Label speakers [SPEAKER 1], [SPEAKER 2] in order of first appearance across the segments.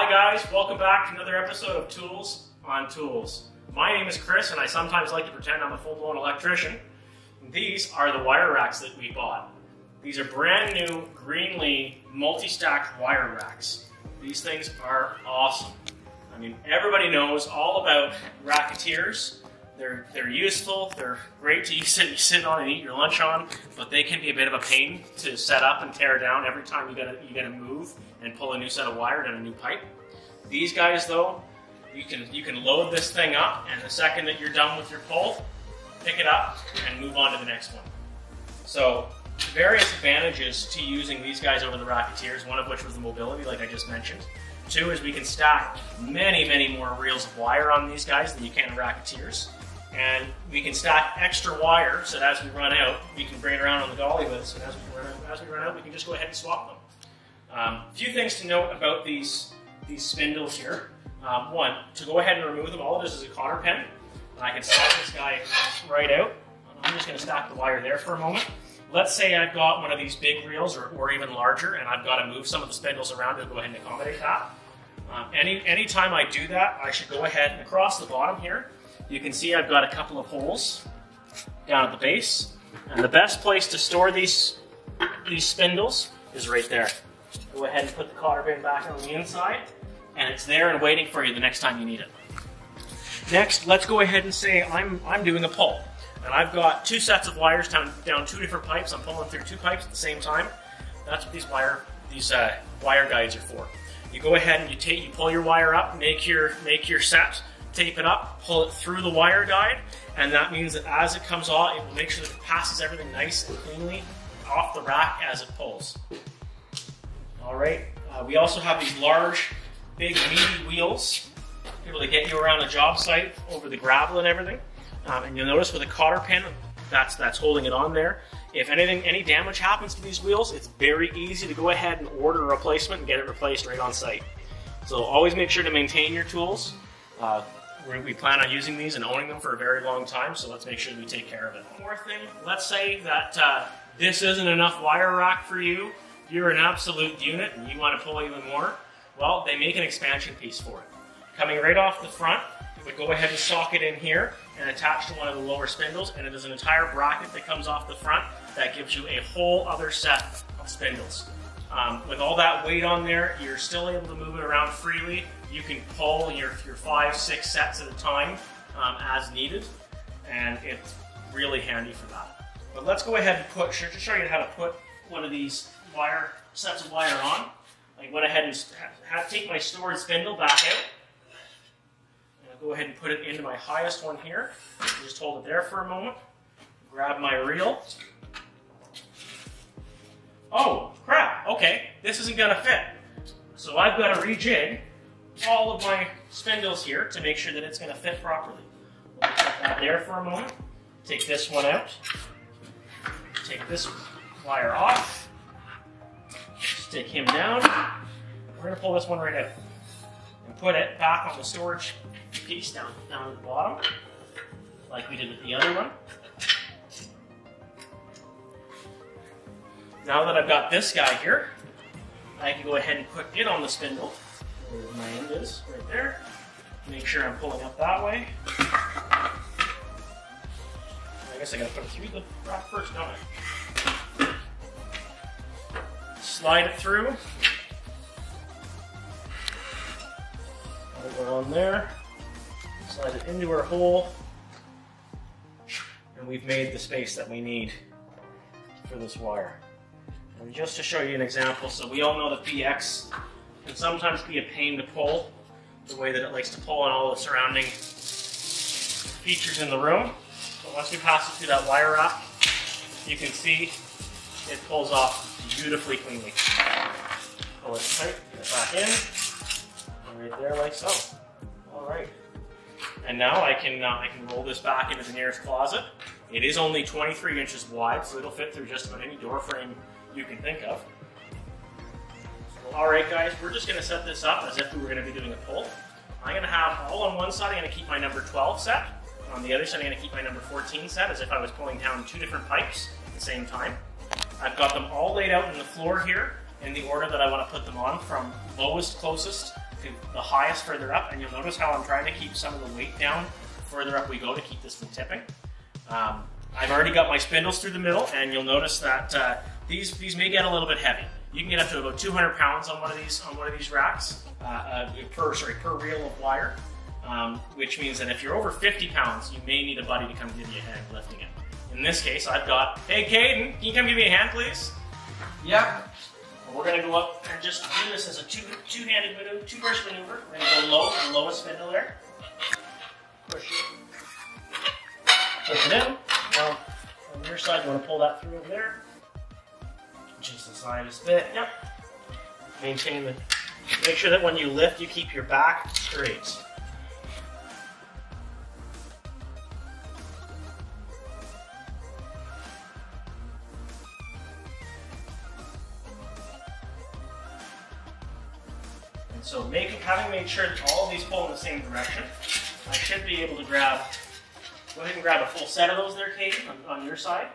[SPEAKER 1] Hi guys, welcome back to another episode of Tools on Tools. My name is Chris and I sometimes like to pretend I'm a full-blown electrician. These are the wire racks that we bought. These are brand new Greenlee multi-stacked wire racks. These things are awesome. I mean, everybody knows all about racketeers. They're useful, they're great to sit on and eat your lunch on, but they can be a bit of a pain to set up and tear down every time you gotta move and pull a new set of wire and a new pipe. These guys though, you can load this thing up, and the second that you're done with your pull, pick it up and move on to the next one. So various advantages to using these guys over the racketeers, one of which was the mobility like I just mentioned. Two is we can stack many more reels of wire on these guys than you can in racketeers. And we can stack extra wire so that as we run out, we can bring it around on the dolly with us, and as we run out, we can just go ahead and swap them. A few things to note about these spindles here. One, to go ahead and remove them, all it is a cotter pin. And I can slide this guy right out. I'm just going to stack the wire there for a moment. Let's say I've got one of these big reels or even larger, and I've got to move some of the spindles around to go ahead and accommodate that. Anytime I do that, I should go ahead and across the bottom here, you can see I've got a couple of holes down at the base. And the best place to store these spindles is right there. Go ahead and put the cotter pin back on the inside, and it's there and waiting for you the next time you need it. Next, let's go ahead and say I'm doing a pull. And I've got two sets of wires down two different pipes. I'm pulling through two pipes at the same time. That's what these wire guides are for. You go ahead and you pull your wire up, make your set, tape it up, pull it through the wire guide, and that means that as it comes off, it will make sure that it passes everything nice and cleanly off the rack as it pulls. All right. We also have these large, big, meaty wheels, able to get you around a job site over the gravel and everything. And you'll notice with a cotter pin, that's holding it on there. If any damage happens to these wheels, it's very easy to go ahead and order a replacement and get it replaced right on site. So always make sure to maintain your tools. We plan on using these and owning them for a very long time, so let's make sure that we take care of it. One more thing, let's say that this isn't enough wire rack for you. You're an absolute unit and you want to pull even more. Well, they make an expansion piece for it. Coming right off the front, you would go ahead and socket in here and attach to one of the lower spindles, and it is an entire bracket that comes off the front that gives you a whole other set of spindles. With all that weight on there, you're still able to move it around freely. You can pull your 5-6 sets at a time as needed, and it's really handy for that. But let's go ahead and just show you how to put one of these sets of wire on. I went ahead and take my stored spindle back out. Go ahead and put it into my highest one here. Just hold it there for a moment. Grab my reel. Oh, crap. Okay, this isn't going to fit. So I've got to rejig all of my spindles here to make sure that it's going to fit properly. We'll put that there for a moment. Take this one out. Take this wire off. Stick him down. We're going to pull this one right out and put it back on the storage piece down at the bottom, like we did with the other one. Now that I've got this guy here, I can go ahead and put it on the spindle, where my end is, right there. Make sure I'm pulling up that way. I guess I gotta put it through the rack first, don't I? Slide it through. Put it on there. Slide it into our hole, and we've made the space that we need for this wire. And just to show you an example, so we all know that PX can sometimes be a pain to pull, the way that it likes to pull on all the surrounding features in the room. But once we pass it through that wire wrap, you can see it pulls off beautifully cleanly. Pull it tight, get it back in, and right there like so. All right. And now I can roll this back into the nearest closet. It is only 23 inches wide, so it'll fit through just about any door frame you can think of. All right, guys, we're just going to set this up as if we were going to be doing a pull. I'm going to have all on one side, I'm going to keep my number 12 set. On the other side, I'm going to keep my number 14 set, as if I was pulling down two different pipes at the same time. I've got them all laid out on the floor here in the order that I want to put them on, from lowest closest to the highest further up, and you'll notice how I'm trying to keep some of the weight down further up we go to keep this from tipping. I've already got my spindles through the middle, and you'll notice that these may get a little bit heavy. You can get up to about 200 pounds on one of these racks per reel of wire, which means that if you're over 50 pounds, you may need a buddy to come give you a hand lifting it. In this case, I've got, hey Caden, can you come give me a hand, please?
[SPEAKER 2] Yeah.
[SPEAKER 1] We're going to go up and just do this as a two-handed maneuver, two-person maneuver. We're going to go low, the lowest spindle there. Push it in. Now, on your side, you want to pull that through over there. Just the slightest bit. Yep. Maintain the. Make sure that when you lift, you keep your back straight. And so, having made sure that all of these pull in the same direction, I should be able to grab. Go ahead and grab a full set of those there, Katie, on your side.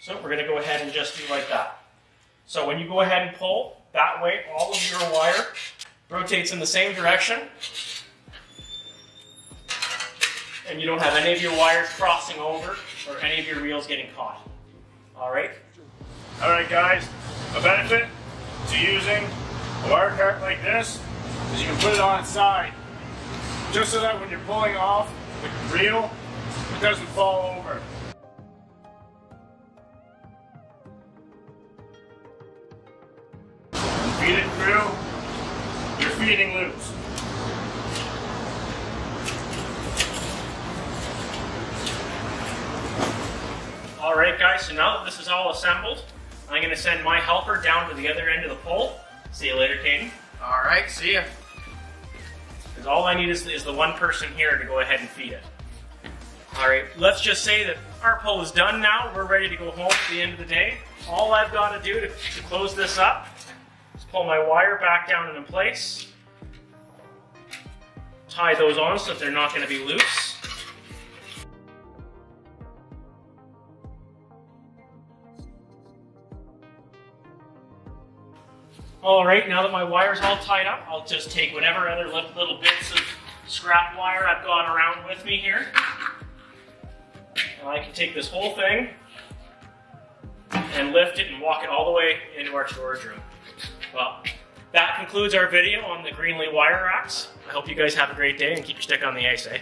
[SPEAKER 1] So we're going to go ahead and just do like that. So when you go ahead and pull, that way all of your wire rotates in the same direction. And you don't have any of your wires crossing over or any of your reels getting caught. All right?
[SPEAKER 3] All right, guys. A benefit to using a wire cart like this is you can put it on its side, just so that when you're pulling off the reel, it doesn't fall over. Feed it through, you're feeding loose.
[SPEAKER 1] All right, guys, so now that this is all assembled, I'm going to send my helper down to the other end of the pole. See you later, Caden.
[SPEAKER 2] All right, see ya.
[SPEAKER 1] Because all I need is the one person here to go ahead and feed it. All right, let's just say that our pull is done now. We're ready to go home at the end of the day. All I've got to do to close this up is pull my wire back down into place. Tie those on so that they're not going to be loose. All right, now that my wire's all tied up, I'll just take whatever other little bits of scrap wire I've got around with me here. And I can take this whole thing and lift it and walk it all the way into our storage room. Well, that concludes our video on the Greenlee wire racks. I hope you guys have a great day and keep your stick on the ice, eh?